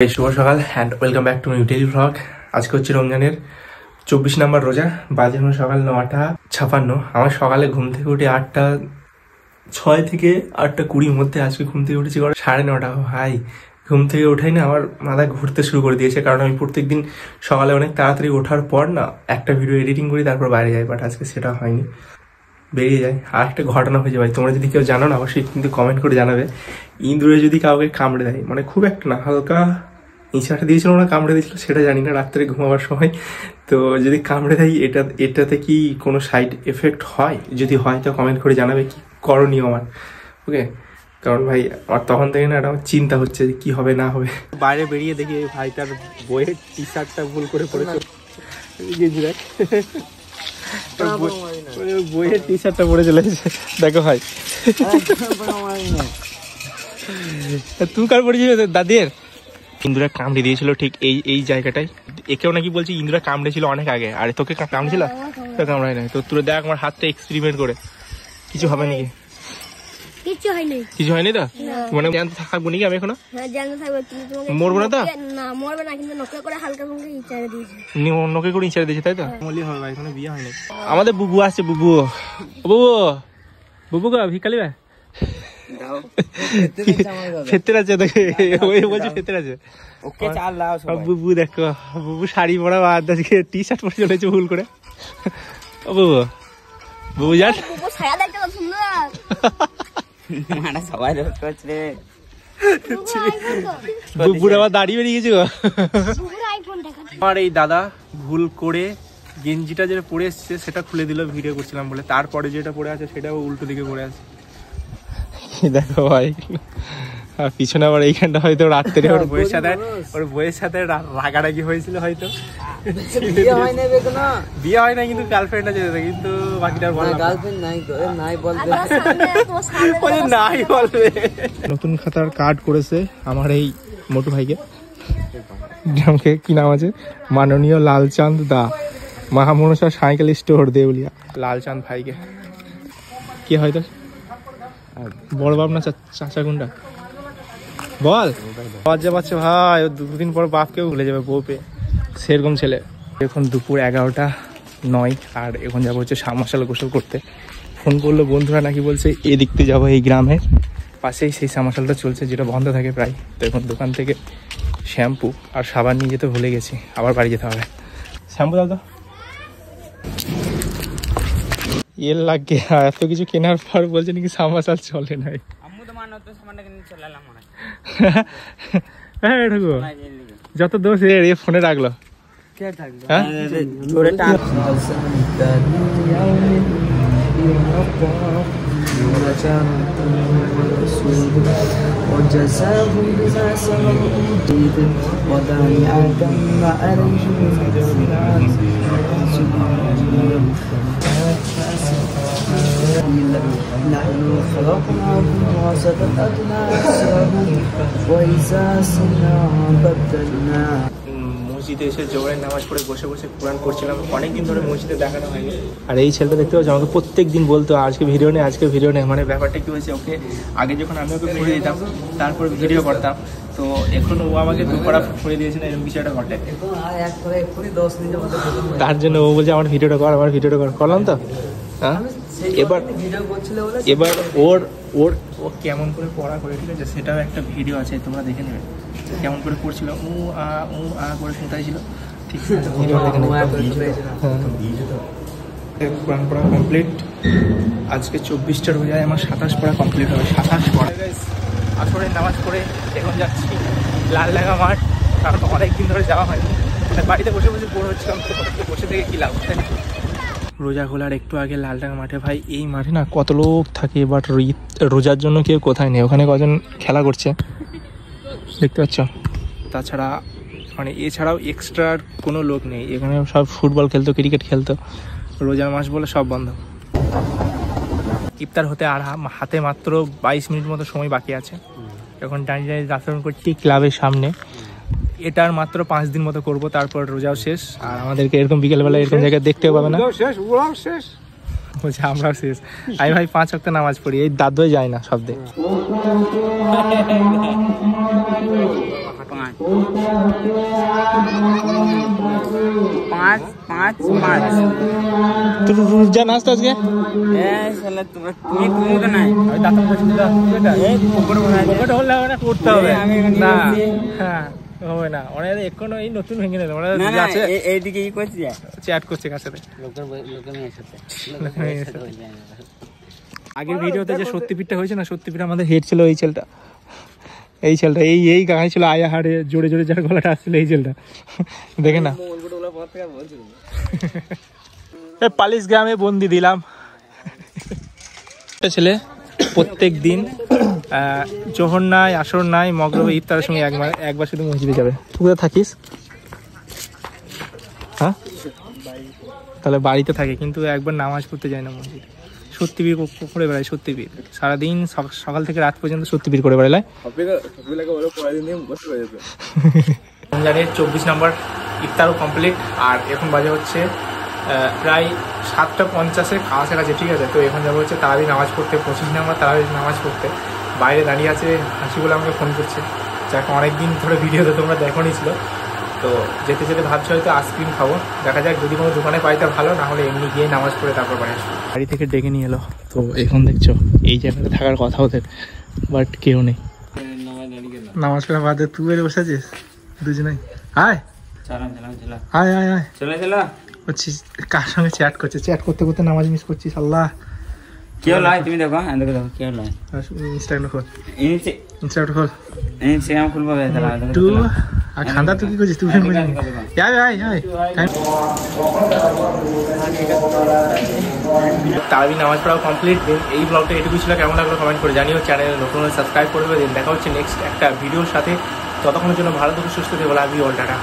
শুভ সকাল and welcome back to my daily vlog. আজকে হচ্ছে রমজানের 24 নম্বর রোজা। বাজে এখন সকাল 9:56। আমার সকালে ঘুম থেকে উঠে 8:06 থেকে 8:20 মধ্যে আজকে ঘুম থেকে উঠেছি 9:30। ভাই ঘুম থেকে ওঠাই না, আমার মাথা ঘুরতে শুরু করে দিয়েছে, কারণ আমি প্রত্যেকদিন সকালে অনেক তাড়াতাড়ি ওঠার পর না একটা ভিডিও এডিটিং করি, তারপর বাইরে যাই। বাট আজকে সেটা হয়নি, বেরিয়ে যায়। আর একটা ঘটনা হয়েছে ভাই, তোমরা যদি কেউ জানো না অবশ্যই কিন্তু কমেন্ট করে জানাবে। ইঁদুরে যদি কাউকে কামড়ে দেয়, মানে খুব একটা না, হালকা ইঁচাটা দিয়েছিল না কামড়ে দিয়েছিল সেটা জানি না, রাত্রে ঘুমাবার সময়। তো যদি কামড়ে দেয় এটাতে কি কোনো সাইড এফেক্ট হয়? যদি হয় তো কমেন্ট করে জানাবে কি করণীয় আমার। ওকে, কারণ ভাই আমার তখন থেকে না একটা চিন্তা হচ্ছে যে কি হবে না হবে। বাইরে বেরিয়ে দেখি ভাই তার বইয়ের টি শার্টটা ভুল করে পড়েছে, বইয়ের টি শার্টটা পরে চলে এসেছে। দেখো ভাই তুই কার পড়েছিল? দাদির ইন্দুরা কামড়ে দিয়েছিল ঠিক এই জায়গাটায়। একেও নাকি বলছি ইন্দুরা কামড়েছিল অনেক আগে। আর তোকে কামড়েছিল? তো কামড়াই নাই তো। তুই দেখ আমার হাতটা এক্সপেরিমেন্ট করে, কিছু হবে নাকি? কিছু হয়নি তো? মানে জানতে থাকবো নাকি আমি এখনো? মরবো না তো? নখে করে ইঁচারে দিয়েছে তাই তো? মলি হবে ভাই, কোনো বিয়ে হয়নি। আমাদের বুবু আসছে। বুবু বুবু গা ভিকালি ভাই ফেতে আছে, দেখে ওই বলছে ফেতে আছে। বুবু দেখো, বুবু শাড়ি পরা বাদ আজকে টি শার্ট পরে চলেছে ভুল করে। ও বুবু বুবু যান বুবুর আবার দাঁড়িয়ে বেরিয়ে গেছে গো। আমার এই দাদা ভুল করে গেঞ্জিটা যেটা পরে এসছে সেটা খুলে দিল ভিডিও করছিলাম বলে, তারপরে যেটা পরে আছে সেটাও উল্টো দিকে পরে আছে। দেখো ভাই, আর পিছনে আবার এইখানটা হয়তো রাত্রে ওর বইয়ের সাথে রাগারাগি হয়েছিল হয়তো। বিয়ে হয় না কিন্তু গার্লফ্রেন্ড আছে, কিন্তু বাকিটা নাই বলবে। নতুন খাতার কার্ড করেছে আমার এই মোটু ভাইকে, নামকে কি নাম আছে, মাননীয় লালচাঁদ দা, মহামনসা সাইকেল স্টোর দেউলিয়া। লালচাঁদ ভাইকে কি হয়তো বড় বাপ না চাচা গুন্ডা বল। বাচ্চা বাচ্চা ভাই দুদিন পর বাপকেও ভুলে যাবে বউ পেয়ে, সেরকম ছেলে। এখন দুপুর 11:09 আর এখন যাবো হচ্ছে সাবমার্শাল গোসল করতে। ফোন করলো বন্ধুরা, নাকি বলছে এদিক দিয়ে যাবো, এই গ্রামের পাশেই সেই সাবমার্শালটা চলছে যেটা বন্ধ থাকে প্রায়। তো এখন দোকান থেকে শ্যাম্পু আর সাবান নিয়ে যেতে ভুলে গেছি, আবার বাড়ি যেতে হবে। শ্যাম্পু দাও তো। এর লাগে এত কিছু কেনার পর বলছে নাকি সাবমার্শাল চলে নাই। যত দোষ এ ফোনে রাখলো। মসজিদে এসে জোহরের নামাজ পড়ে বসে বসে কোরআন পড়ছিলাম, অনেকদিন ধরে মসজিদে দেখানো হয়নি। আর এই ছেলেটা দেখতে পাচ্ছি আমাকে প্রত্যেক দিন বলতো আজকে ভিডিও নেই আজকে ভিডিও নেই। মানে ব্যাপারটা কি হয়েছে, ওকে আগে যখন আমি ওকে পড়ে দিতাম তারপর ভিডিও করতাম, তো এখন ও আমাকে দুপুরা পড়ে দিয়েছে না, এরকম কিছু একটা ঘটে। তার জন্য ও বলছে আমার ভিডিওটা কর, করলাম তো। হ্যাঁ এবার ওর কেমন করে পড়া করে, ঠিক আছে, সেটাও একটা ভিডিও আছে, তোমরা দেখে নেবে কেমন করে পড়ছিল। ও আ করে শুনতেছিল, ঠিক আছে, ভিডিও দেখে নেবে। কোরআন পড়া কমপ্লিট। আজকে 24টা রোজায় আমার 27 পড়া কমপ্লিট হবে। 27 পড়া আসরের নামাজ পড়ে এখন যাচ্ছি লালডাঙ্গা মাঠ, কারণ অনেকদিন ধরে যাওয়া হয়নি। বাড়িতে বসে বসে বোর হচ্ছিলাম, বসে থেকে কি লাভ। রোজা খোলার একটু আগে লালডাঙ্গা মাঠে, ভাই এই মাঠে না কত লোক থাকে, বাট রোজার জন্য কেউ কোথায় নেই। ওখানে কজন খেলা করছে দেখতে পাচ্ছ, তাছাড়া মানে এছাড়াও এক্সট্রা কোনো লোক নেই এখানে। সব ফুটবল খেলতো, ক্রিকেট খেলতো, রোজার মাস বলে সব বন্ধ। ইফতার হতে আর হাতে মাত্র 22 মিনিট মতো সময় বাকি আছে। এখন দাঁড়িয়ে আচরণ করছি ক্লাবের সামনে। এটার মাত্র 5 দিন মতো করবো, তারপর রোজাও শেষ। আর আমাদেরকে এরকম বিকেলবেলা এরকম জায়গায় দেখতেও পাবে না। বলছে আমরাও শেষ। আমি ভাই 5 ওয়াক্ত নামাজ পড়ি, এই দাদুই যায় না শব্দে। 5 5 5 5 তুই রোজা নাচ তো আজকে তুমি তো নাই করতে হবে না, হ্যাঁ হবে না। অনেক এখনো এই নতুন ভেঙে নিল, এইদিকে ই করছি চ্যাট করছে কার সাথে। আগের ভিডিওতে যে সত্যিপিঠটা হয়েছে না, সত্যিপিঠ আমাদের হেড ছিল এই ছেলেটা, এই ছেলেটা এই গায়ে ছিল আয়া হাড়ে জোরে জোরে যার গলাটা আসছিল এই ছেলেটা, দেখে না। পালিশ গ্রামে বন্দি দিলাম ছেলে। প্রত্যেক দিন জোহর নাই, আসর নাই, মগরবে ইফতারের সঙ্গে একবার শুধু মসজিদে যাবে। তুই কোথায় থাকিস? হ্যাঁ, তাহলে বাড়িতে থাকে, কিন্তু একবার নামাজ পড়তে যায় না মসজিদ। সত্যিবীর করে বেড়ায়, সত্যিবীর সারাদিন সকাল থেকে রাত পর্যন্ত সত্যিবীর করে বেড়ায়। রমজানের 24 নম্বর ইফতারও কমপ্লিট, আর এখন বাজে হচ্ছে প্রায় 7:50 কাছাকাছি, ঠিক আছে। তো এখন যাবো হচ্ছে তারাবি নামাজ পড়তে, 25 নম্বর তারাবি নামাজ পড়তে। বাইরে দাঁড়িয়ে আছে হাসিগুলো আমাকে ফোন করছে, যাকে অনেকদিন ধরে ভিডিওতে তোমরা দেখো নিছিল। তো যেতে যেতে ভাবছি হয়তো আইসক্রিম খাবো, দেখা যাক যদি কোনো দোকানে পাই তা ভালো, না হলে এমনি গিয়ে নামাজ পড়ে তারপর বাড়ি আসবো। বাড়ি থেকে ডেকে নিয়ে এলো, তো এখন দেখছো এই জায়গাতে থাকার কথা ওদের, বাট কেউ নেই। নামাজ পড়া বাদে তুই বেড়ে বসে আছিস দুজনেই। আয় আয় আয় আয়, চলে চলো। বলছিস কার সঙ্গে চ্যাট করছে, চ্যাট করতে করতে নামাজ মিস করছিস। আল্লাহ, কেউ লাই তুমি দেখো, দেখো দেখো কেউ লাই। ইনস্টাগ্রাম খোল, ইনস্টাগ্রাম খোল, ইনস্টাগ্রাম খুলবো তাহলে। তুই আর খান্দা তুই কি করছিস? তুই তারাবি নামাজ পড়াও কমপ্লিট। এই ব্লগটা এটুকু ছিল, কেমন লাগলো কমেন্ট করে জানিও। চ্যানেল নতুন হলে সাবস্ক্রাইব করবে। দেখা হচ্ছে নেক্সট একটা ভিডিওর সাথে, ততক্ষণের জন্য ভালো থেকে সুস্থ থেকো। Love you all, tata.